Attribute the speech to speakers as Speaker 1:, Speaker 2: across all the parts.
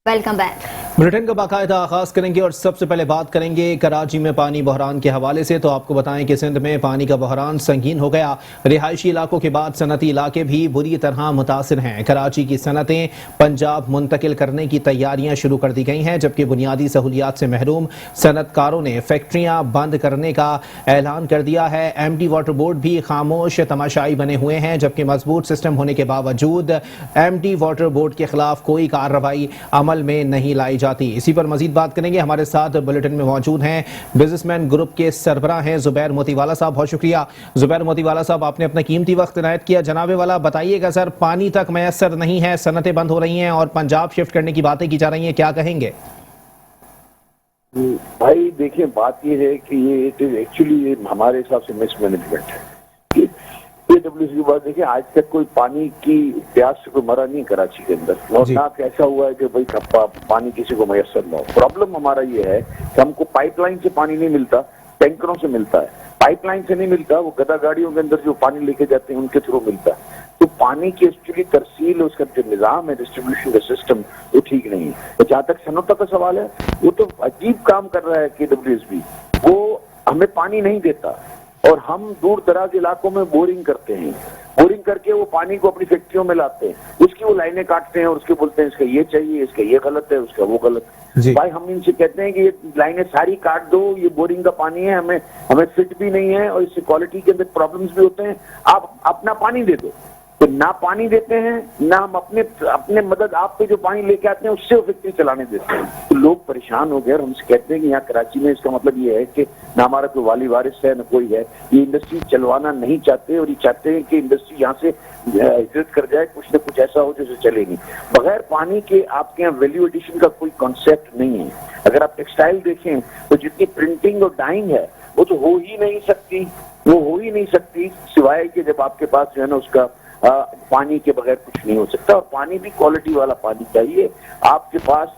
Speaker 1: Welcome back.
Speaker 2: Bulletin का बाकायदा आगाज करेंगे और सबसे पहले बात करेंगे कराची में पानी बहरान के हवाले से। तो आपको बताएं कि सिंध में पानी का बहरान संगीन हो गया। रिहायशी इलाकों के बाद सनती इलाके भी बुरी तरह मुतासिर हैं। कराची की सनतें पंजाब मुंतकिल करने की तैयारियां शुरू कर दी गई हैं, जबकि बुनियादी सहूलियात से महरूम सनतकारों ने फैक्ट्रियां बंद करने का ऐलान कर दिया है। एमडी वाटर बोर्ड भी खामोश तमाशाई बने हुए हैं, जबकि मजबूत सिस्टम होने के बावजूद एमडी वाटर बोर्ड के खिलाफ कोई कार्रवाई अमल में नहीं लाई जाती। इसी पर मजीद बात करेंगे। हमारे साथ बुलेटिन में मौजूद हैं बिजनेसमैन ग्रुप के सरबराह हैं जुबैर मोतीवाला साहब। बहुत शुक्रिया जुबैर मोतीवाला साहब, आपने अपना कीमती वक्त इनायत किया। जनाबे वाला बताइएगा सर, पानी तक मैसर नहीं है, सनतें बंद हो रही हैं और पंजाब शिफ्ट करने की बातें की जा रही हैं, क्या कहेंगे?
Speaker 3: भाई देखिए, बात ये है कि ये एक्चुअली हमारे हिसाब से मिसमैनेजमेंट है। AWS की बात देखिए, आज तक कोई पानी की प्यास से कोई मरा नहीं कराची के अंदर, और ना कैसा हुआ है कि भाई पानी किसी को मैसर ना हो। प्रॉब्लम हमारा ये है कि हमको पाइपलाइन से पानी नहीं मिलता, टैंकरों से मिलता है। पाइपलाइन से नहीं मिलता, वो गदा गाड़ियों के अंदर जो पानी लेके जाते हैं उनके थ्रू मिलता है। तो पानी की एक्चुअली तरसील, उसका जो निजाम है डिस्ट्रीब्यूशन का सिस्टम, वो ठीक नहीं है। तो जहाँ तक सनोता का सवाल है, वो तो अजीब काम कर रहा है KWSB। वो हमें पानी नहीं देता और हम दूर दराज इलाकों में बोरिंग करते हैं। बोरिंग करके वो पानी को अपनी फैक्ट्रियों में लाते हैं, उसकी वो लाइनें काटते हैं और उसके बोलते हैं इसका ये चाहिए, इसका ये गलत है, उसका वो गलत है। भाई हम इनसे कहते हैं कि ये लाइनें सारी काट दो, ये बोरिंग का पानी है, हमें फिट भी नहीं है और इससे क्वालिटी के अंदर प्रॉब्लम्स भी होते हैं। आप अपना पानी दे दो। तो ना पानी देते हैं, ना हम अपने मदद आप पे जो पानी लेके आते हैं उससे वो फैक्ट्री चलाने देते हैं। तो लोग परेशान हो गए और हमसे कहते हैं कि यहाँ कराची में इसका मतलब ये है कि ना हमारा कोई वाली वारिस है, ना कोई है। ये इंडस्ट्री चलवाना नहीं चाहते और ये चाहते हैं कि इंडस्ट्री यहाँ से हिजरत कर जाए, कुछ न कुछ ऐसा हो जैसे चलेगी। बगैर पानी के आपके यहाँ वैल्यू एडिशन का कोई कॉन्सेप्ट नहीं है। अगर आप टेक्सटाइल देखें तो जितनी प्रिंटिंग और डाइंग है वो तो हो ही नहीं सकती, सिवाय कि जब आपके पास जो है ना उसका पानी के बगैर कुछ नहीं हो सकता। और पानी भी क्वालिटी वाला पानी चाहिए। आपके पास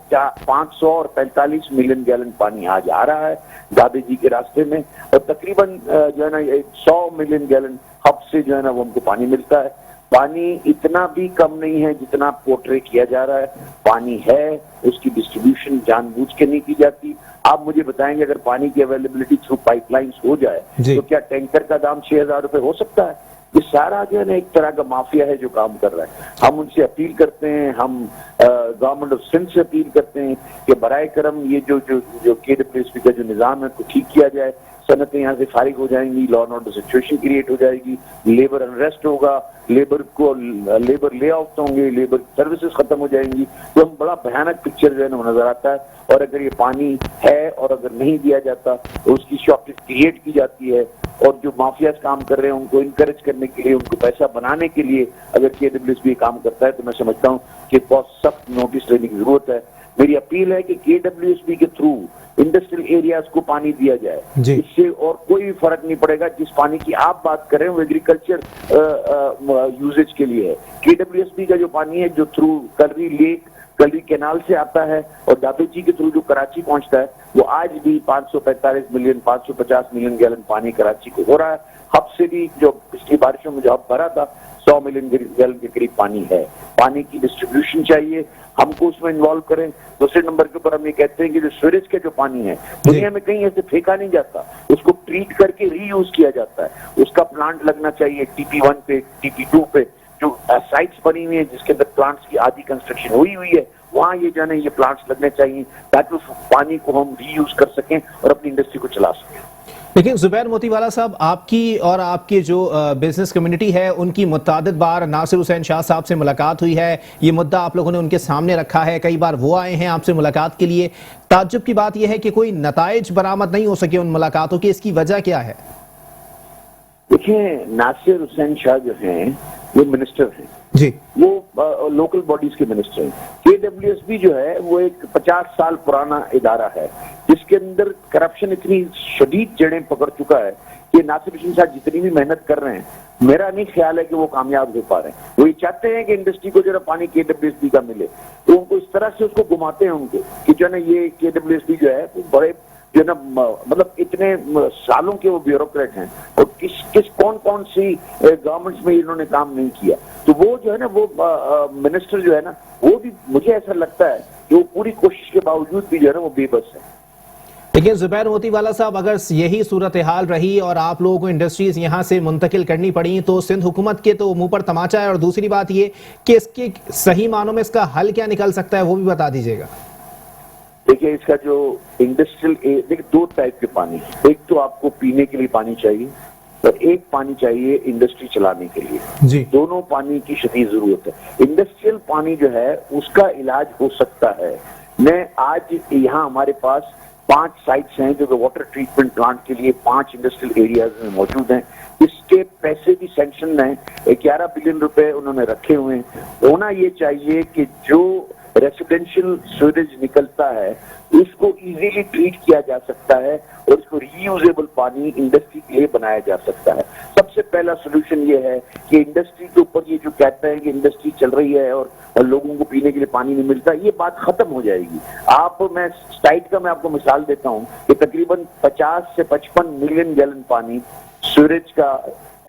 Speaker 3: 500 और 45 मिलियन गैलन पानी आज आ रहा है दादे जी के रास्ते में, और तकरीबन जो है ना 100 मिलियन गैलन हब से जो है ना वो हमको पानी मिलता है। पानी इतना भी कम नहीं है जितना पोर्ट्रे किया जा रहा है। पानी है, उसकी डिस्ट्रीब्यूशन जानबूझ के नहीं की जाती। आप मुझे बताएंगे, अगर पानी की अवेलेबिलिटी थ्रू पाइपलाइंस हो जाए तो क्या टैंकर का दाम 6,000 रुपए हो सकता है? ये सारा जो है ना एक तरह का माफिया है जो काम कर रहा है। हम उनसे अपील करते हैं, हम गवर्नमेंट ऑफ सिंध से अपील करते हैं कि बराए करम ये जो KWSB का जो निजाम है को ठीक किया जाए। सनतें यहाँ से फारिग हो जाएंगी, law and order situation create हो जाएगी, लेबर अनरेस्ट होगा, लेबर ले आउट होंगे, लेबर सर्विसेज खत्म हो जाएंगी। तो हम बड़ा भयानक पिक्चर जो है ना वो नजर आता है। और अगर ये पानी है और अगर नहीं दिया जाता तो उसकी शॉर्टेज क्रिएट की जाती है, और जो माफियाज काम कर रहे हैं उनको इनकरेज करने के लिए, उनको पैसा बनाने के लिए अगर KWSB काम करता है तो मैं समझता हूँ कि बहुत सख्त नोटिस लेने की जरूरत है। मेरी अपील है कि KWSB के थ्रू इंडस्ट्रियल एरियाज को पानी दिया जाए। इससे और कोई भी फर्क नहीं पड़ेगा। जिस पानी की आप बात कर रहे हैं वो एग्रीकल्चर यूजेज के लिए है। KWSB का जो पानी है जो थ्रू कलरी कैनाल से आता है और दादोजी के थ्रू जो कराची पहुंचता है, वो आज भी 550 मिलियन गैलन पानी कराची को हो रहा है। हब से भी जो पिछली बारिशों में जो हब भरा था 100 मिलियन गैलन के करीब पानी है। पानी की डिस्ट्रीब्यूशन चाहिए, हमको उसमें इन्वॉल्व करें। दूसरे नंबर के ऊपर हम ये कहते हैं कि जो सीवरेज का जो पानी है दुनिया में कहीं ऐसे फेंका नहीं जाता, उसको ट्रीट करके रीयूज किया जाता है। उसका प्लांट लगना चाहिए TP1 पे, TP2 पे, जो साइट्स बनी हुई है जिसके अंदर प्लांट्स की आधी कंस्ट्रक्शन हुई है, वहाँ ये जाने ये प्लांट्स लगने चाहिए ताकि उस पानी को हम रीयूज कर सकें और अपनी इंडस्ट्री को चला सकें।
Speaker 2: लेकिन जुबैर मोतीवाला साहब, आपकी और आपकी जो बिजनेस कम्युनिटी है उनकी मुतअद्दिद बार नासिर हुसैन शाह साहब से मुलाकात हुई है। ये मुद्दा आप लोगों ने उनके सामने रखा है, कई बार वो आए हैं आपसे मुलाकात के लिए। ताज्जुब की बात यह है कि कोई नताइज बरामद नहीं हो सके उन मुलाकातों की, इसकी वजह क्या है?
Speaker 3: देखिए, नासिर हुसैन शाह जो हैं वो मिनिस्टर हैं
Speaker 2: जी,
Speaker 3: वो लोकल बॉडीज के मिनिस्टर हैं। KWSB जो है वो एक 50 साल पुराना इदारा है जिसके अंदर करप्शन इतनी शदीद जड़ें पकड़ चुका है कि नासिर हुसैन शाह जितनी भी मेहनत कर रहे हैं, मेरा नहीं ख्याल है कि वो कामयाब हो पा रहे हैं। वो ये चाहते हैं कि इंडस्ट्री को जरा पानी KWSB का मिले, तो उनको इस तरह से उसको घुमाते हैं उनको कि जो है ना ये KWSB जो है वो बड़े जो ना मतलब इतने सालों के वो ब्यूरोक्रेट हैं और कौन सी गवर्नमेंट्स में इन्होंने काम नहीं किया। तो वो जो है ना वो मिनिस्टर जो है ना वो भी मुझे ऐसा लगता है जो पूरी कोशिश के बावजूद भी जो है ना वो बेबस है।
Speaker 2: लेकिन जुबैर मोतीवाला साहब, अगर यही सूरत हाल रही और आप लोगों को इंडस्ट्रीज यहाँ से मुंतकिल करनी पड़ी तो सिंध हुकूमत के तो मुंह पर तमाचा है, और दूसरी बात ये कि इसके सही मानों में इसका हल क्या निकल सकता है वो भी बता दीजिएगा।
Speaker 3: देखिए, इसका जो इंडस्ट्रियल, देखिए 2 टाइप के पानी, एक तो आपको पीने के लिए पानी चाहिए और एक पानी चाहिए इंडस्ट्री चलाने के लिए
Speaker 2: जी।
Speaker 3: दोनों पानी की शदीद जरूरत है। इंडस्ट्रियल पानी जो है उसका इलाज हो सकता है। मैं आज यहाँ हमारे पास 5 साइट्स हैं जो वाटर ट्रीटमेंट प्लांट के लिए 5 इंडस्ट्रियल एरियाज में मौजूद हैं। इसके पैसे भी सैंक्शन हैं, 11 बिलियन रुपए उन्होंने रखे हुए हैं। होना ये चाहिए कि जो रेसिडेंशियल सीवरेज निकलता है इसको इजीली ट्रीट किया जा सकता है और इसको रीयूजेबल पानी इंडस्ट्री के लिए बनाया जा सकता है। सबसे पहला सोल्यूशन ये है कि इंडस्ट्री के ऊपर ये जो कहता है कि इंडस्ट्री चल रही है और लोगों को पीने के लिए पानी नहीं मिलता, ये बात खत्म हो जाएगी। मैं स्टाइट का मैं आपको मिसाल देता हूँ कि तकरीबन 50 से 55 मिलियन गैलन पानी सीवरेज का,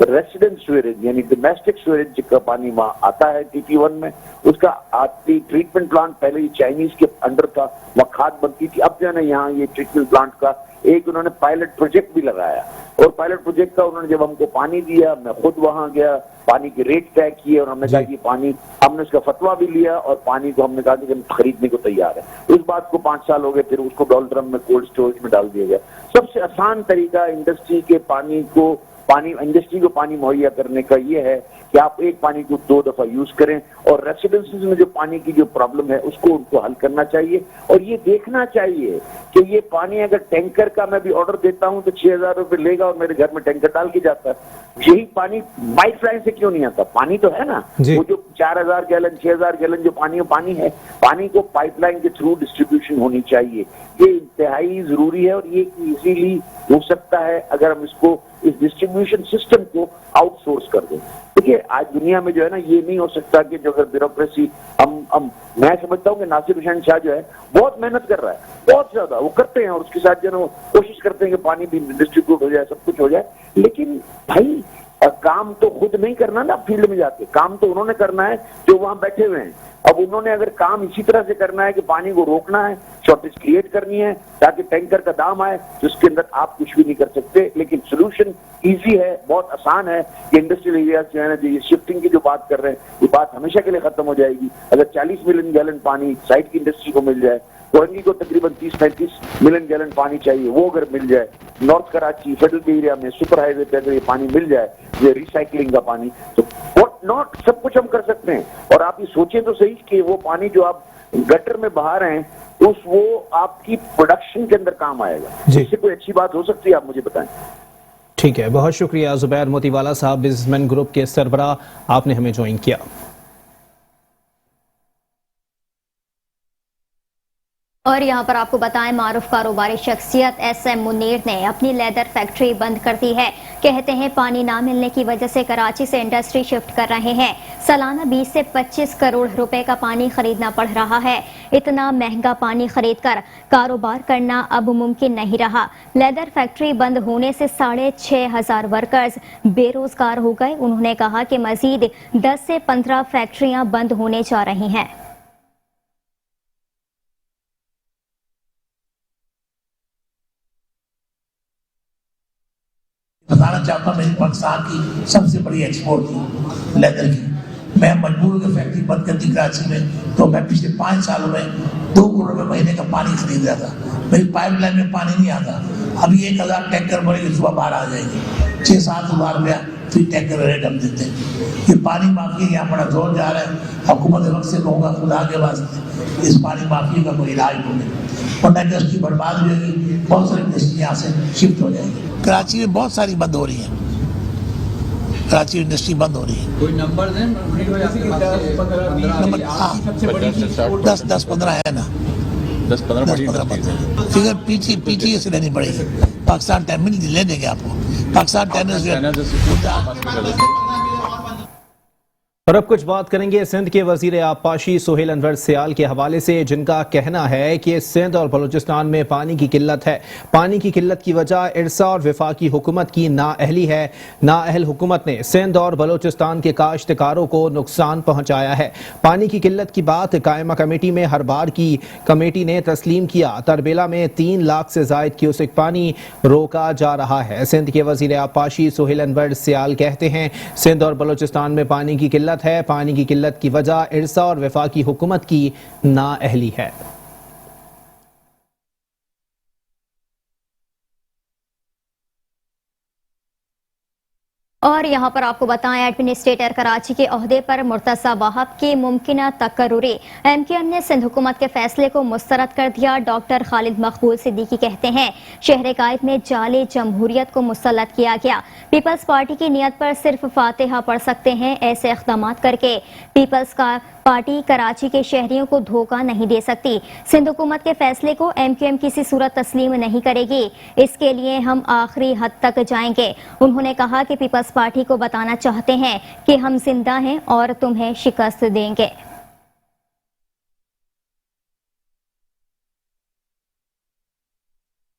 Speaker 3: रेसिडेंट सीवरेज यानी डोमेस्टिक सीवरेज का पानी वहां आता है TT1 में। उसका आती ट्रीटमेंट प्लांट पहले ये चाइनीज के अंडर था, वहां खाद बनती थी। अब जो है ना यहाँ ये ट्रीटमेंट प्लांट का एक उन्होंने पायलट प्रोजेक्ट भी लगाया और पायलट प्रोजेक्ट का उन्होंने जब हमको पानी दिया, मैं खुद वहां गया, पानी के रेट तय किए और हमने कहा कि पानी, हमने उसका फतवा भी लिया और पानी को हमने कहा कि हम खरीदने को तैयार है। उस बात को 5 साल हो गए, फिर उसको डॉल ड्रम में कोल्ड स्टोरेज में डाल दिया गया। सबसे आसान तरीका इंडस्ट्री के पानी को इंडस्ट्री को पानी मुहैया करने का ये है कि आप एक पानी को 2 दफा यूज करें और रेसिडेंसीज में जो पानी की जो प्रॉब्लम है उसको उनको हल करना चाहिए। और ये देखना चाहिए कि ये पानी अगर टैंकर का मैं भी ऑर्डर देता हूं तो 6,000 रुपए लेगा और मेरे घर में टैंकर डाल के जाता है। यही पानी पाइपलाइन से क्यों नहीं आता? पानी तो है ना, वो जो 4,000 गैलन 6,000 गैलन जो पानी है, पानी को पाइपलाइन के थ्रू डिस्ट्रीब्यूशन होनी चाहिए। ये इंतहाई जरूरी है और ये इजीली हो सकता है अगर हम इसको, इस डिस्ट्रीब्यूशन सिस्टम को आउटसोर्स कर दें। देखिए, आज दुनिया में जो है ना ये नहीं हो सकता कि जो अगर ब्यूरोक्रेसी मैं समझता हूँ कि नासिर हुसैन शाह जो है बहुत मेहनत कर रहा है, बहुत ज्यादा वो करते हैं और उसके साथ जो है कोशिश करते हैं कि पानी भी डिस्ट्रीब्यूट हो जाए, सब कुछ हो जाए। लेकिन भाई काम तो खुद नहीं करना ना, फील्ड में जाके काम तो उन्होंने करना है जो वहां बैठे हुए हैं। अब उन्होंने अगर काम इसी तरह से करना है कि पानी को रोकना है, शॉर्टेज क्रिएट करनी है ताकि टैंकर का दाम आए, तो उसके अंदर आप कुछ भी नहीं कर सकते। लेकिन सोल्यूशन इजी है, बहुत आसान है कि इंडस्ट्रियल एरिया जो है ना, जो ये शिफ्टिंग की जो बात कर रहे हैं, ये बात हमेशा के लिए खत्म हो जाएगी। अगर 40 मिलियन गैलन पानी साइड की इंडस्ट्री को मिल जाए, कोरंगी को तकरीबन 30-35 मिलियन गैलन पानी चाहिए, वो अगर मिल जाए, नॉर्थ कराची फेडरल एरिया में सुपर हाईवे पे अगर ये पानी मिल जाए, ये रिसाइकलिंग का पानी, तो व्हाट नॉट, सब कुछ हम कर सकते हैं। और आप ये सोचें तो सही कि वो पानी जो आप गटर में बहा रहे हैं वो आपकी प्रोडक्शन के अंदर काम आएगा। इससे कोई अच्छी बात हो सकती है? आप मुझे बताएं।
Speaker 2: ठीक है, बहुत शुक्रिया जुबैर मोतीवाला साहब, बिजनेसमैन ग्रुप के सरबराह, आपने हमें ज्वाइन किया।
Speaker 1: और यहाँ पर आपको बताएं, मारूफ कारोबारी शख्सियत SM मुनीर ने अपनी लेदर फैक्ट्री बंद कर दी है। कहते हैं पानी ना मिलने की वजह से कराची से इंडस्ट्री शिफ्ट कर रहे हैं। सालाना 20 से 25 करोड़ रुपए का पानी खरीदना पड़ रहा है। इतना महंगा पानी खरीदकर कारोबार करना अब मुमकिन नहीं रहा। लेदर फैक्ट्री बंद होने से 6,500 वर्कर्स बेरोजगार हो गए। उन्होंने कहा कि मजीद 10 से 15 फैक्ट्रियां बंद होने जा रही हैं।
Speaker 4: बताना चाहता हूँ, मेरी पाकिस्तान की सबसे बड़ी एक्सपोर्ट थी लेदर की। मैं मजबूर होकर फैक्ट्री बंद कर दी कराची में, तो मैं पिछले 5 सालों में 2 करोड़ रुपए महीने का पानी खरीद रहा था। मेरी पाइपलाइन में पानी नहीं आता। अभी 1,000 टैंकर भरेंगे, सुबह बाहर आ जाएंगे। 6-7 हज़ार रुपया फिर टैंकर रेट हम देते हैं। ये पानी माफी यहाँ बड़ा जोर जा रहा है। हुकूमत वक्त से कहूँगा, खुदा के वास्ते इस पानी माफी का कोई इलाज हो गया, वरना इंडस्ट्री बर्बाद हो जाएगी। बहुत सारी इंडस्ट्री यहाँ से शिफ्ट हो जाएगी। कराची में बहुत सारी बंद हो रही है, कराची इंडस्ट्री बंद हो रही है।
Speaker 5: कोई नंबर दें?
Speaker 4: नंबर हाँ, 10-15 है ना, 10-15 फिगर पीछे से लेनी पड़ेगी। पाकिस्तान टाइम में ले देंगे आपको, पाकिस्तान टाइम।
Speaker 2: اور اب کچھ بات کریں گے سندھ کے وزیر آبپاشی سہیل انور سیال کے حوالے سے، جن کا کہنا ہے کہ سندھ اور بلوچستان میں پانی کی قلت ہے۔ پانی کی قلت کی وجہ ارسا اور وفاقی حکومت کی نااہلی ہے۔ نااہل حکومت نے سندھ اور بلوچستان کے کاشتکاروں کو نقصان پہنچایا ہے۔ پانی کی قلت کی بات قائمہ کمیٹی میں ہر بار کی کمیٹی نے تسلیم کیا۔ تربیلا میں 3 لاکھ سے زائد کیوسک پانی روکا جا رہا ہے۔ سندھ کے وزیر آبپاشی سہیل انور سیال کہتے ہیں سندھ اور بلوچستان میں پانی کی قلت ہے۔ پانی کی قلت کی وجہ ارسا اور وفاقی حکومت کی نااہلی ہے۔
Speaker 1: اور یہاں پر آپ کو بتائیں ایڈمنسٹریٹر کراچی کے عہدے پر مرتضی وہاب کی ممکنہ تقرری، ایم کیو ایم نے سندھ حکومت کے فیصلے کو مسترد کر دیا۔ ڈاکٹر خالد مقبول صدیقی کہتے ہیں شہر قائد میں جعلی جمہوریت کو مسلط کیا گیا۔ پیپلز پارٹی کی نیت پر صرف فاتحہ پڑھ سکتے ہیں ایسے اقدامات کر کے۔ پیپلز پارٹی کراچی کے شہریوں کو دھوکہ نہیں دے سکتی۔ سندھ حکومت کے فیصلے کو ایم کیو ایم کسی صورت تسلیم نہیں کرے گی، اس کے لیے ہم آخری حد تک جائیں گے۔ انہوں نے کہا کہ پیپلز پارٹی کو بتانا چاہتے ہیں کہ ہم زندہ ہیں اور تمہیں شکست دیں گے۔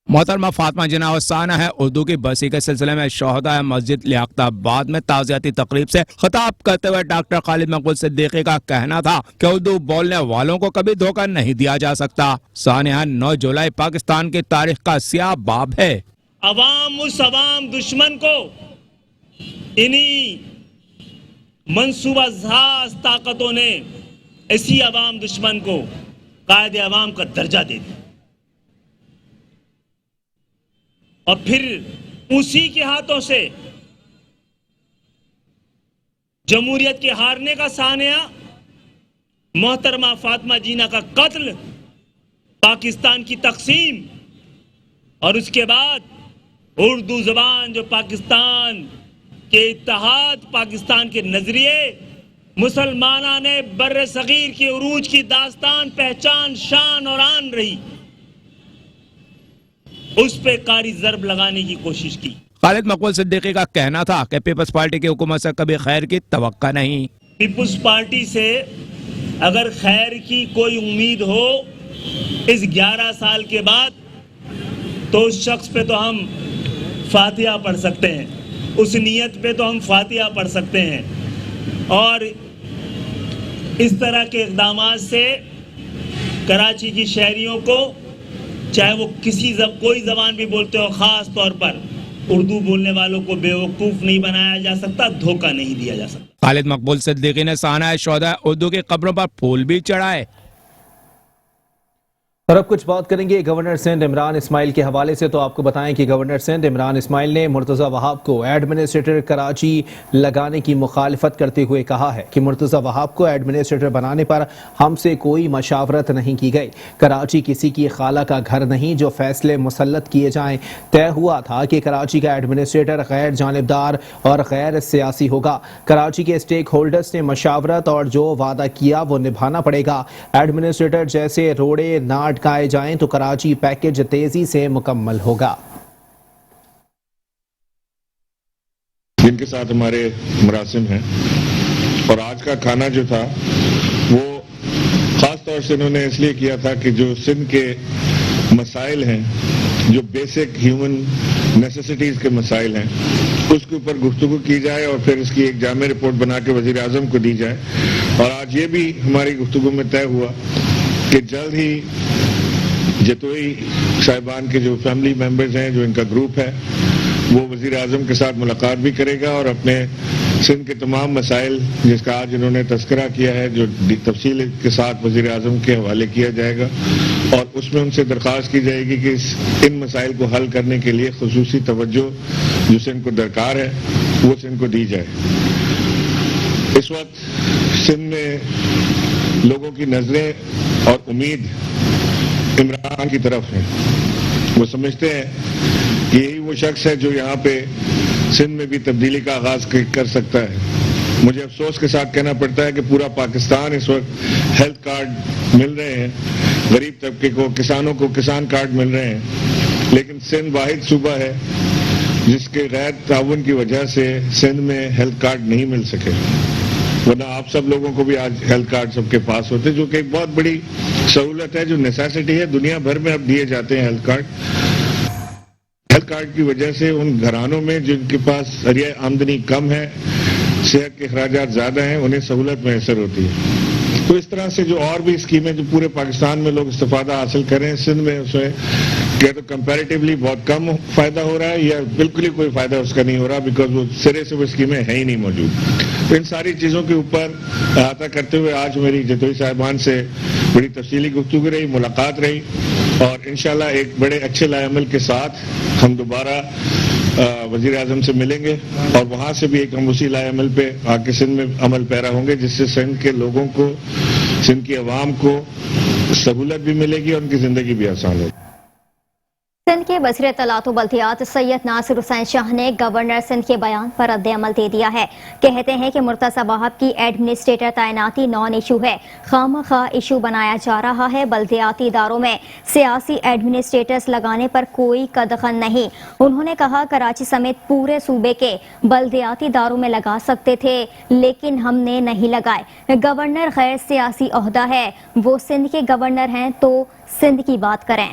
Speaker 5: محترمہ فاطمہ جناح ثانیہ ہے اردو کی برسی کے سلسلے میں شہداء مسجد لیاقت آباد میں تعزیتی تقریب سے خطاب کرتے ہوئے ڈاکٹر خالد مقبول صدیقی کا کہنا تھا کہ اردو بولنے والوں کو کبھی دھوکہ نہیں دیا جا سکتا۔ ثانیہ 9 جولائی پاکستان کی تاریخ کا سیاہ باب ہے۔
Speaker 6: عوام اس عوام دشمن کو انہی منصوبہ ساز طاقتوں نے اسی عوام دشمن کو قائد عوام کا درجہ دے دیا اور پھر اسی کے ہاتھوں سے جمہوریت کے ہارنے کا سانحہ، محترمہ فاطمہ جناح کا قتل، پاکستان کی تقسیم اور اس کے بعد اردو زبان جو پاکستان کے اتحاد، پاکستان کے نظریے، مسلمانان بر صغیر کے عروج کی داستان، پہچان، شان اور آن رہی، اس پہ کاری ضرب لگانے کی کوشش کی۔
Speaker 5: خالد مقبول صدیقی کا کہنا تھا کہ پیپلز پارٹی کی حکومت سے کبھی خیر کی توقع نہیں۔
Speaker 6: پیپلز پارٹی سے اگر خیر کی کوئی امید ہو اس 11 سال کے بعد تو اس شخص پہ تو ہم فاتحہ پڑھ سکتے ہیں، اس نیت پہ تو ہم فاتحہ پڑھ سکتے ہیں، اور اس طرح کے اقدامات سے کراچی کی شہریوں کو، چاہے وہ کوئی زبان بھی بولتے ہو، خاص طور پر اردو بولنے والوں کو بیوقوف نہیں بنایا جا سکتا، دھوکہ نہیں دیا جا سکتا۔
Speaker 5: خالد مقبول صدیقی نے سانحہ شہداء اردو کی قبروں پر پھول بھی چڑھائے۔
Speaker 2: اور اب کچھ بات کریں گے گورنر سندھ عمران اسماعیل کے حوالے سے، تو آپ کو بتائیں کہ گورنر سندھ عمران اسماعیل نے مرتضی وہاب کو ایڈمنسٹریٹر کراچی لگانے کی مخالفت کرتے ہوئے کہا ہے کہ مرتضی وہاب کو ایڈمنسٹریٹر بنانے پر ہم سے کوئی مشاورت نہیں کی گئی۔ کراچی کسی کی خالہ کا گھر نہیں جو فیصلے مسلط کیے جائیں۔ طے ہوا تھا کہ کراچی کا ایڈمنسٹریٹر غیر جانبدار اور غیر سیاسی ہوگا۔ کراچی کے اسٹیک ہولڈرز نے مشاورت اور جو وعدہ کیا وہ نبھانا پڑے گا۔ ایڈمنسٹریٹر جیسے روڑے نہ اٹکائے جائیں تو کراچی پیکج تیزی سے مکمل ہوگا۔
Speaker 7: جن کے ساتھ ہمارے مراسم ہیں، اور آج کا کھانا جو تھا وہ خاص طور سے انہوں نے اس لیے کیا تھا کہ جو سندھ کے مسائل ہیں، جو بیسک ہیومن نیسیسٹیز کے مسائل ہیں، اس کے اوپر گفتگو کی جائے اور پھر اس کی ایک جامع رپورٹ بنا کے وزیر اعظم کو دی جائے۔ اور آج یہ بھی ہماری گفتگو میں طے ہوا کہ جلد ہی جتوئی صاحبان کے جو فیملی ممبرز ہیں، جو ان کا گروپ ہے، وہ وزیر اعظم کے ساتھ ملاقات بھی کرے گا اور اپنے سندھ کے تمام مسائل جس کا آج انہوں نے تذکرہ کیا ہے، جو تفصیل کے ساتھ وزیر اعظم کے حوالے کیا جائے گا، اور اس میں ان سے درخواست کی جائے گی کہ ان مسائل کو حل کرنے کے لیے خصوصی توجہ جو سندھ کو درکار ہے وہ سندھ کو دی جائے۔ اس وقت سندھ میں لوگوں کی نظریں اور امید عمران کی طرف ہے۔ وہ سمجھتے ہیں کہ یہی وہ شخص ہے جو یہاں پہ سندھ میں بھی تبدیلی کا آغاز کر سکتا ہے۔ مجھے افسوس کے ساتھ کہنا پڑتا ہے کہ پورا پاکستان اس وقت ہیلتھ کارڈ مل رہے ہیں، غریب طبقے کو، کسانوں کو کسان کارڈ مل رہے ہیں، لیکن سندھ واحد صوبہ ہے جس کے غیر تعاون کی وجہ سے سندھ میں ہیلتھ کارڈ نہیں مل سکے۔ ورنہ آپ سب لوگوں کو بھی آج ہیلتھ کارڈ سب کے پاس ہوتے، جو کہ ایک بہت بڑی سہولت ہے، جو نیسیسٹی ہے، دنیا بھر میں اب دیے جاتے ہیں ہیلتھ کارڈ۔ ہیلتھ کارڈ کی وجہ سے ان گھرانوں میں جن کے پاس ذریعہ آمدنی کم ہے، صحت کے اخراجات زیادہ ہیں، انہیں سہولت میسر ہوتی ہے۔ تو اس طرح سے جو اور بھی اسکیمیں جو پورے پاکستان میں لوگ استفادہ حاصل کر رہے ہیں، سندھ میں اس میں کہ تو کمپیریٹیولی بہت کم فائدہ ہو رہا ہے یا بالکل ہی کوئی فائدہ اس کا نہیں ہو رہا، بیکاز وہ سرے سے وہ اسکیمیں ہیں ہی نہیں موجود۔ تو ان ساری چیزوں کے اوپر احاطہ کرتے ہوئے آج میری جتوئی صاحبان سے بڑی تفصیلی گفتگو رہی، ملاقات رہی، اور انشاءاللہ ایک بڑے اچھے لائے عمل کے ساتھ ہم دوبارہ وزیر اعظم سے ملیں گے، اور وہاں سے بھی ایک ہم اسی لائے عمل پہ آ کے سندھ میں عمل پیرا ہوں گے، جس سے سندھ کے لوگوں کو، سندھ کی عوام کو سہولت بھی ملے گی اور ان کی زندگی بھی آسان ہوگی۔
Speaker 1: سندھ کے وزیر اطلاعات و بلدیات سید ناصر حسین شاہ نے گورنر سندھ کے بیان پر رد عمل دے دیا ہے۔ کہتے ہیں کہ مرتضی وہاب کی ایڈمنسٹریٹر تعیناتی نان ایشو ہے، خواہ ایشو بنایا جا رہا ہے۔ بلدیاتی اداروں میں سیاسی ایڈمنسٹریٹرز لگانے پر کوئی قدغن نہیں۔ انہوں نے کہا کراچی سمیت پورے صوبے کے بلدیاتی اداروں میں لگا سکتے تھے، لیکن ہم نے نہیں لگائے۔ گورنر غیر سیاسی عہدہ ہے، وہ سندھ کے گورنر ہیں تو سندھ کی بات کریں۔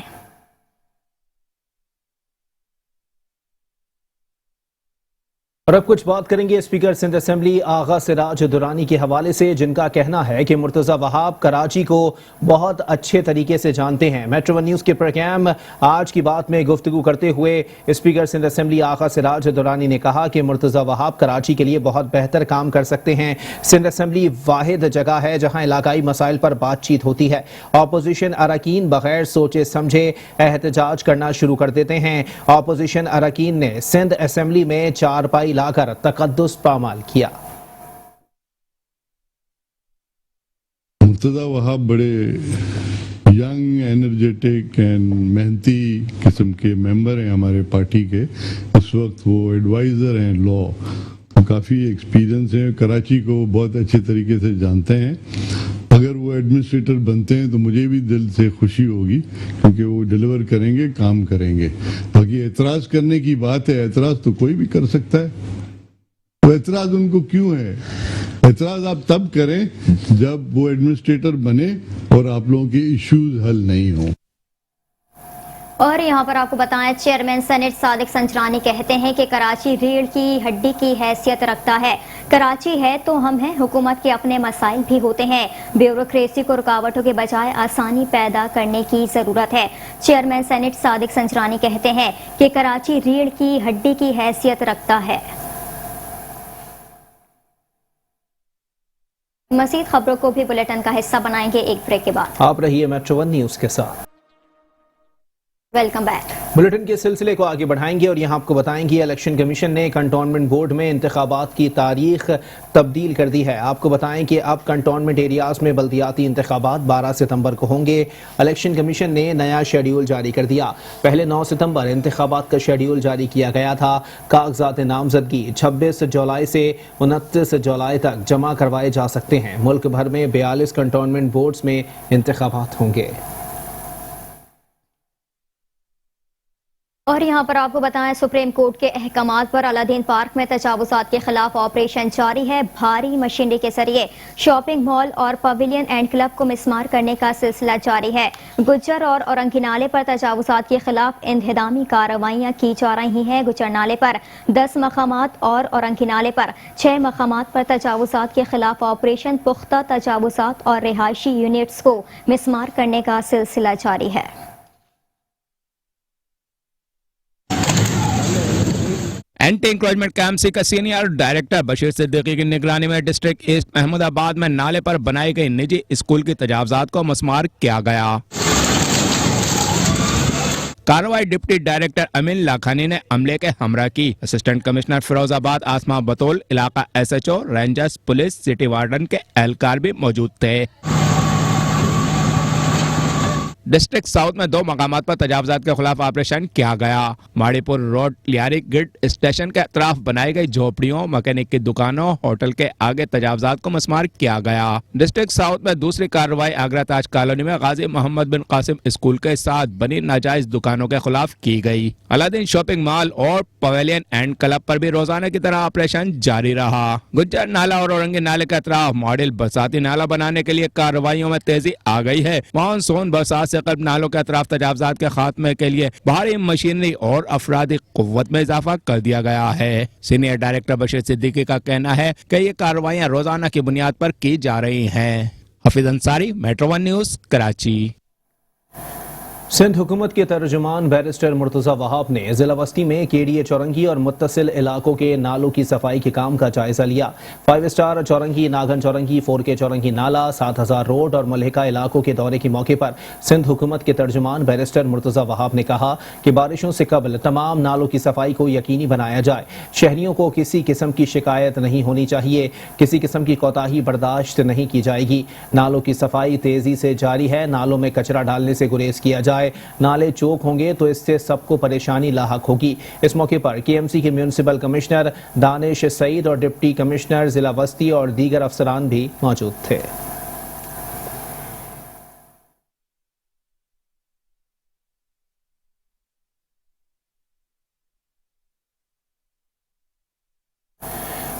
Speaker 2: اور اب کچھ بات کریں گے اسپیکر سندھ اسمبلی آغا سراج درانی کے حوالے سے، جن کا کہنا ہے کہ مرتضی وہاب کراچی کو بہت اچھے طریقے سے جانتے ہیں۔ میٹرو ون نیوز کے پروگرام آج کی بات میں گفتگو کرتے ہوئے اسپیکر سندھ اسمبلی آغا سراج درانی نے کہا کہ مرتضی وہاب کراچی کے لیے بہت بہتر کام کر سکتے ہیں۔ سندھ اسمبلی واحد جگہ ہے جہاں علاقائی مسائل پر بات چیت ہوتی ہے۔ اپوزیشن اراکین بغیر سوچے سمجھے احتجاج کرنا شروع کر دیتے ہیں۔ اپوزیشن اراکین نے سندھ اسمبلی میں چارپائی لا کر تقدس پامال کیا۔
Speaker 8: مرتضی وہاب بڑے ینگ، انرجیٹک اینڈ محنتی قسم کے ممبر ہیں ہمارے پارٹی کے۔ اس وقت وہ ایڈوائزر ہیں لا، کافی ایکسپیرینس ہیں، کراچی کو بہت اچھے طریقے سے جانتے ہیں۔ اگر وہ ایڈمنسٹریٹر بنتے ہیں تو مجھے بھی دل سے خوشی ہوگی، کیونکہ وہ ڈیلیور کریں گے، کام کریں گے۔ باقی اعتراض کرنے کی بات ہے، اعتراض تو کوئی بھی کر سکتا ہے، تو اعتراض ان کو کیوں ہے؟ اعتراض آپ تب کریں جب وہ ایڈمنسٹریٹر بنے اور آپ لوگوں کے ایشوز حل نہیں ہوں۔
Speaker 1: اور یہاں پر آپ کو بتائیں چیئرمین سینٹ صادق سنجرانی کہتے ہیں کہ کراچی ریڑھ کی ہڈی کی حیثیت رکھتا ہے۔ کراچی ہے تو ہم ہیں، حکومت کے اپنے مسائل بھی ہوتے ہیں، بیوروکریسی کو رکاوٹوں کے بجائے آسانی پیدا کرنے کی ضرورت ہے۔ چیئرمین سینٹ صادق سنجرانی کہتے ہیں کہ کراچی ریڑھ کی ہڈی کی حیثیت رکھتا ہے۔ مزید خبروں کو بھی بلیٹن کا حصہ بنائیں گے ایک بریک کے بعد۔
Speaker 2: آپ رہیے میٹرو ون نیوز کے ساتھ۔
Speaker 1: Welcome back.
Speaker 2: بلیٹن کے سلسلے کو آگے بڑھائیں گے اور یہاں آپ کو بتائیں گے الیکشن کمیشن نے کنٹونمنٹ بورڈ میں انتخابات کی تاریخ تبدیل کر دی ہے۔ آپ کو بتائیں کہ اب کنٹونمنٹ ایریاز میں بلدیاتی انتخابات 12 ستمبر کو ہوں گے۔ الیکشن کمیشن نے نیا شیڈیول جاری کر دیا۔ پہلے 9 ستمبر انتخابات کا شیڈیول جاری کیا گیا تھا۔ کاغذات نامزدگی 26 جولائی سے 29 جولائی تک جمع کروائے جا سکتے ہیں۔ ملک بھر میں 42 کنٹونمنٹ بورڈز میں انتخابات ہوں گے۔
Speaker 1: اور یہاں پر آپ کو بتائیں سپریم کورٹ کے احکامات پر الادین پارک میں تجاوزات کے خلاف آپریشن جاری ہے۔ بھاری مشینری کے ذریعے شاپنگ مال اور پویلین اینڈ کلب کو مسمار کرنے کا سلسلہ جاری ہے۔ گجر اور اورنگی نالے پر تجاوزات کے خلاف انہدامی کارروائیاں کی جا رہی ہیں۔ گجر نالے پر 10 مقامات اور اورنگی نالے پر 6 مقامات پر تجاوزات کے خلاف آپریشن، پختہ تجاوزات اور رہائشی یونٹس کو مسمار کرنے کا سلسلہ جاری ہے۔
Speaker 5: اینٹی انکروچمنٹ کیمپسی کا سینئر ڈائریکٹر بشیر صدیقی کی نگرانی میں ڈسٹرکٹ ایسٹ محمود آباد میں نالے پر بنائی گئی نجی اسکول کی تجاوزات کو مسمار کیا گیا۔ کارروائی ڈپٹی ڈائریکٹر امین لاکھانی نے عملے کے ہمراہ کی۔ اسسٹنٹ کمشنر فیروز آباد آسما بطول، علاقہ S H O, Rangers, police, city warden کے اہلکار بھی موجود تھے۔ डिस्ट्रिक्ट साउथ में 2 मकामात पर तजावजात के खिलाफ ऑपरेशन किया गया। Maripur road Lyari grid station के अतराफ बनाई गई झोपड़ियों, मैकेनिक की दुकानों, होटल के आगे तजावजात को मस्मार किया गया। डिस्ट्रिक्ट साउथ में दूसरी कार्रवाई आगरा ताज कॉलोनी में गाजी मोहम्मद बिन कासिम स्कूल के साथ बनी नाजायज दुकानों के खिलाफ की गई। अलादीन शॉपिंग मॉल और पवेलियन एंड क्लब पर भी रोजाना की तरह ऑपरेशन जारी रहा। गुज्जर नाला और औरंगी नाले के अतराफ मॉडल बरसाती नाला बनाने के लिए कार्रवाइयों में तेजी आ गई है। मानसून बरसात से करीब नालों के अतराफ तजावजात के खात्मे के लिए भारी मशीनरी और अफरादी कुव्वत में इजाफा कर दिया गया है। सीनियर डायरेक्टर बशीर सिद्दीकी का कहना है कि ये कार्रवाइयां रोजाना की बुनियाद पर की जा रही हैं। Hafeez Ansari, Metro 1 News, Karachi.
Speaker 2: सिंध हुकूमत के तर्जुमान बैरिस्टर मुर्तज़ा वहाब ने जिला वस्ती में केडीए चौरंगी और मुत्तसिल इलाकों के नालों की सफाई के काम का जायजा लिया। 5 स्टार चौरंगी, नागन चौरंगी, 4K चौरंगी नाला, 7000 रोड और मलहिका इलाकों के दौरे के मौके पर सिंध हुकूमत के तर्जुमान बैरिस्टर मुर्तज़ा वहाब ने कहा कि बारिशों से कबल तमाम नालों की सफाई को यकीनी बनाया जाए। शहरियों को किसी किस्म की शिकायत नहीं होनी चाहिए, किसी किस्म की कोताही बर्दाश्त नहीं की जाएगी। नालों की सफाई तेजी से जारी है। नालों में कचरा डालने से गुरेज किया जाए। नाले चौक होंगे तो इससे सबको परेशानी लाहक होगी। इस मौके पर KMC के म्यूनिसिपल कमिश्नर दानिश सईद और डिप्टी कमिश्नर जिला वस्ती और दीगर अफसरान भी मौजूद थे।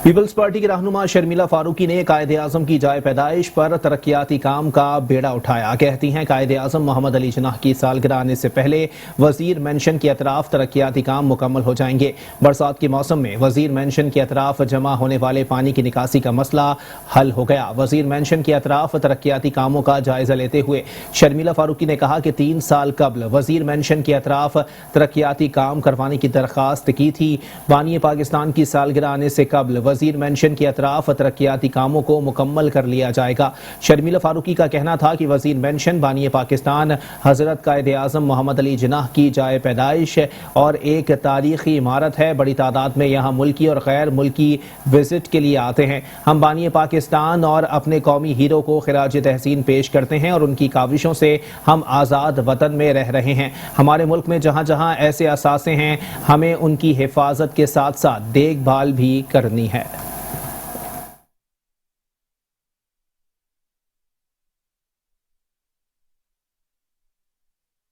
Speaker 2: पीपल्स पार्टी की रहनुमा शर्मिला फारूकी ने कायदे आजम की जाए पैदाइश पर तरक्याती काम का बेड़ा उठाया। कहती हैं कायदे आजम मोहम्मद अली जिन्नाह की सालगिरह आने से पहले वजीर मेंशन के अतराफ तरक्याती काम मुकम्मल हो जाएंगे। बरसात के मौसम में वजीर मेंशन के अतराफ जमा होने वाले पानी की निकासी का मसला हल हो गया। वजीर मेंशन के अतराफ तरक्याती कामों का जायजा लेते हुए शर्मिला फारूकी ने कहा कि 3 साल कबल वजीर मेंशन के अतराफ तरक्याती काम करवाने की दरखास्त की थी। बानी पाकिस्तान की सालगिरह आने से कबल वजीर मेंशन के अतराफ तरक्याती कामों को मुकम्मल कर लिया जाएगा। शर्मिला फारूकी का कहना था कि वजीर मेंशन बानी पाकिस्तान हजरत कायदे आजम मोहम्मद अली जिन्नाह की जाए पैदाइश और एक तारीखी इमारत है। बड़ी तादाद में यहाँ मुल्की और गैर मुल्की विजिट के लिए आते हैं। हम बानी पाकिस्तान और अपने कौमी हीरो को खिराज तहसीन पेश करते हैं और उनकी काविशों से हम आज़ाद वतन में रह रहे हैं। हमारे मुल्क में जहाँ जहाँ ऐसे असासे हैं हमें उनकी हिफाजत के साथ साथ देखभाल भी करनी है।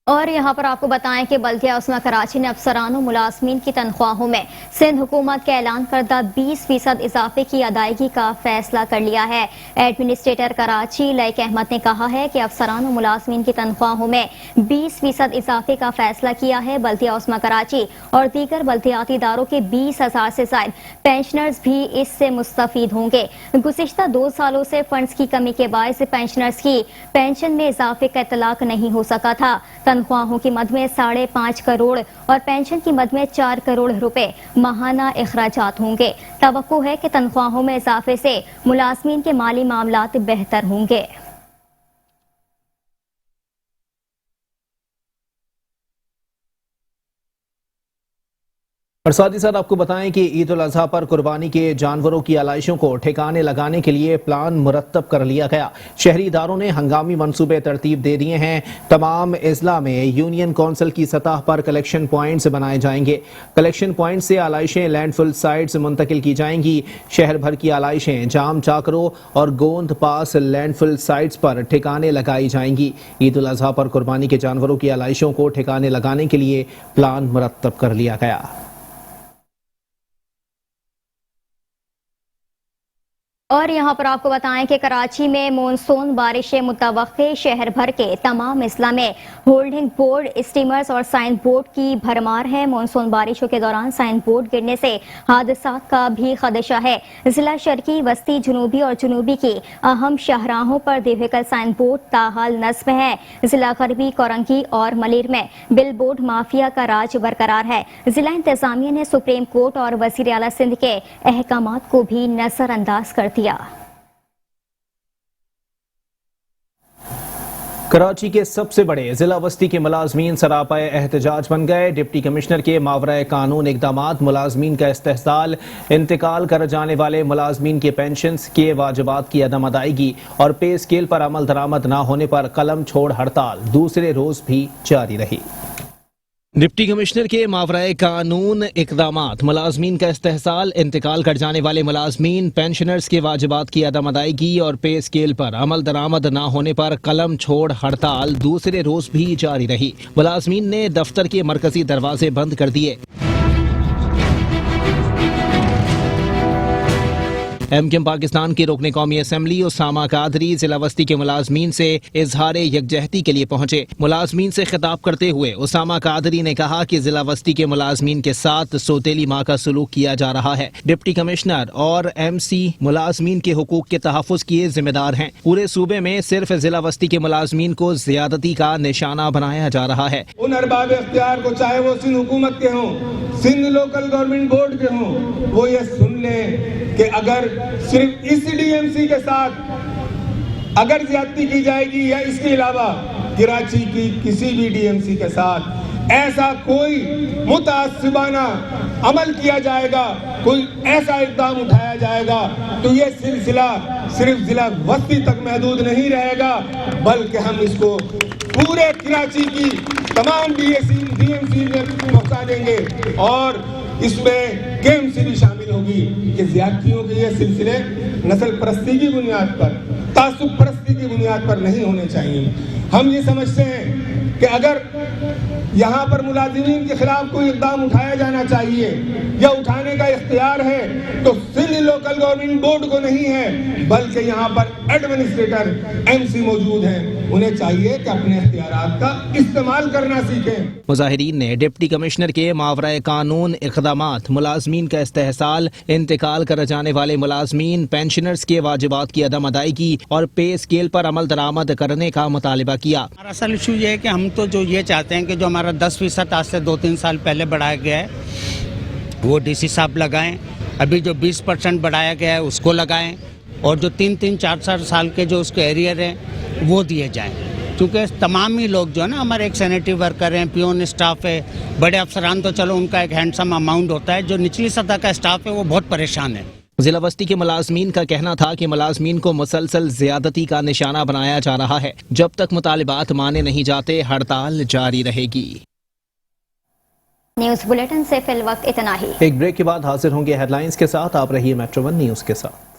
Speaker 1: और यहाँ पर आपको बताएं कि बल्दिया उस्मा कराची ने अफसरानों मुलाजमीन की तनख्वाहों में सिंध हुकूमत के ऐलान करदा 20% इजाफे की अदायगी का फैसला कर लिया है। एडमिनिस्ट्रेटर कराची लैक अहमद ने कहा है कि अफसरानों मुलाजमीन की तनख्वाहों में 20% इजाफे का फैसला किया है। बल्दिया उस्मा कराची और दीगर बल्दियाती इदारों के 20,000 से ज्यादा पेंशनर्स भी इससे मुस्तफीद होंगे। गुज़िश्ता 2 सालों से फंड्स की कमी के बायस पेंशनर्स की पेंशन में इजाफे का इतलाक नहीं हो सका था। तनख्वाहों की मद में 5.5 करोड़ और पेंशन की मद में 4 करोड़ रुपए माहाना अखराजात होंगे। तवक्को है कि तनख्वाहों में इजाफे से मुलाजमीन के माली मामलात बेहतर होंगे।
Speaker 2: और साथ ही साथ आपको बताएं कि ईद उल अजहा पर कुर्बानी के जानवरों की आलाइशों को ठिकाने लगाने के लिए प्लान मुरत्तब कर लिया गया। शहरी इदारों ने हंगामी मंसूबे तरतीब दे दिए हैं। तमाम अजला में यूनियन कौंसिल की सतह पर कलेक्शन पॉइंट्स बनाए जाएंगे। कलेक्शन पॉइंट से आलाइशें लैंडफिल साइट्स मुंतकिल की जाएंगी। शहर भर की आलाइशें जाम चाकरों और गोंद पास लैंडफिल साइट्स पर ठिकाने लगाई जाएंगी। ईद उल अजहा पर कुर्बानी के जानवरों की आलाइशों को ठिकाने लगाने के लिए प्लान मुरत्तब कर लिया गया।
Speaker 1: और यहाँ पर आपको बताएं कि कराची में मानसून बारिशें मुतवक्के। शहर भर के तमाम अजला में होल्डिंग बोर्ड, स्टीमर्स और साइन बोर्ड की भरमार है। मानसून बारिशों के दौरान साइन बोर्ड गिरने से हादसात का भी खदशा है। जिला शर्की, वस्ती, जनूबी और जनूबी की अहम शाहराहों पर दिव्यकल साइन बोर्ड ताहाल नस्ब है। जिला गरबी, कोरंगी और मलिर में बिल बोर्ड माफिया का राज बरकरार है। जिला इंतजामिया ने सुप्रीम कोर्ट और वजीर आला सिंध के अहकामात को भी नजरअंदाज कर दिया।
Speaker 2: कराची के सबसे बड़े जिला वस्ती के मुलाजमीन सरापाए एहतजाज बन गए। डिप्टी कमिश्नर के मावराए कानून इकदामात, मुलाजमीन का इस्तेहसाल, इंतकाल कर जाने वाले मुलाजमीन के पेंशन के वाजिबात की अदम अदायगी और पे स्केल पर अमल दरामद न होने पर कलम छोड़ हड़ताल दूसरे रोज भी जारी रही। डिप्टी कमिश्नर के मावराए कानून इकदामात, मुलाजमीन का इस्तेहसाल, इंतकाल कर जाने वाले मुलाजमीन, पेंशनर्स के वाजिबात की अदम अदायगी और पे स्केल पर अमल दरामद न होने पर कलम छोड़ हड़ताल दूसरे रोज भी जारी रही। मुलाजमीन ने दफ्तर के मरकजी दरवाजे बंद कर दिए। एमकेएम पाकिस्तान के रुकने कौमी असम्बली उसामा कादरी जिला वस्ती के मुलाजमीन से इजहार यकजहती के लिए पहुंचे। मुलाजमीन से खिताब करते हुए उसामा कादरी ने कहा कि जिला वस्ती के मुलाजमीन के साथ सौतेली माँ का सलूक किया जा रहा है। डिप्टी कमिश्नर और MC मुलाजमीन के हुकूक के तहफ़्फ़ुज़ के जिम्मेदार हैं। पूरे सूबे में सिर्फ जिला वस्ती के मुलाजमीन को ज्यादती का निशाना बनाया जा रहा है।
Speaker 9: उन अरबाब इख्तियार को, चाहे वो सिंध हुकूमत के हों, सिंध लोकल गवर्नमेंट बोर्ड के हों, वो ये सुन लें कि अगर सिर्फ इस DMC के साथ अगर ज्यादती की जाएगी या इसके अलावा कराची की किसी भी DMC के साथ ऐसा कोई मुतासिबाना अमल किया जाएगा, कोई ऐसा इक़दाम उठाया जाएगा, तो ये सिलसिला सिर्फ जिला वस्ती तक महदूद नहीं रहेगा, बल्कि हम इसको पूरे कराची की तमाम DMC में पहुंचा देंगे और इसमें KMC भी शामिल होगी कि ज्यादतियों के ये सिलसिले नस्ल परस्ती की बुनियाद पर, तासुब परस्ती की बुनियाद पर नहीं होने चाहिए। हम ये समझते हैं कि अगर यहाँ पर मुलाजिमीन के खिलाफ कोई इक़दाम उठाया जाना चाहिए या उठाने का इख्तियार है तो सिंध लोकल गवर्नमेंट बोर्ड को नहीं है, बल्कि यहाँ पर एडमिनिस्ट्रेटर MC मौजूद हैं, उन्हें चाहिए कि अपने इख्तियारात का इस्तेमाल करना सीखें।
Speaker 2: मुजाहिरीन ने डिप्टी कमिश्नर के मावराए कानून इक़दामात, मुलाजमीन का इस्तेहसाल, इंतकाल कर जाने वाले मुलाजमीन, पेंशनर्स के वाजिबात की अदम अदायगी और पे स्केल पर अमल दरामद करने का मुतालिबा किया।
Speaker 10: हमारा असल इशू ये है कि हम तो जो ये चाहते हैं कि जो हमारा 10% आज से 2-3 साल पहले बढ़ाया गया है वो DC साहब लगाएं, अभी जो 20% बढ़ाया गया है उसको लगाएं और जो 3-3, 4-4 साल के जो उसके एरियर हैं वो दिए जाएं, क्योंकि तमाम ही लोग जो है ना, हमारे एक सैनिटरी वर्कर हैं, पियोन स्टाफ है, बड़े अफसरान तो चलो उनका एक हैंडसम अमाउंट होता है, जो निचली सतह का स्टाफ है वो बहुत परेशान है।
Speaker 2: जिला वस्ती के मुलाजमीन का कहना था कि मुलाजमीन को मुसलसल ज्यादती का निशाना बनाया जा रहा है। जब तक मुतालिबात माने नहीं जाते हड़ताल जारी रहेगी।
Speaker 1: न्यूज़ बुलेटिन से फिल वक्त इतना ही।
Speaker 2: एक ब्रेक के बाद हाजिर होंगे हेडलाइंस के साथ। आप रहिए मेट्रो 1 न्यूज़ के साथ।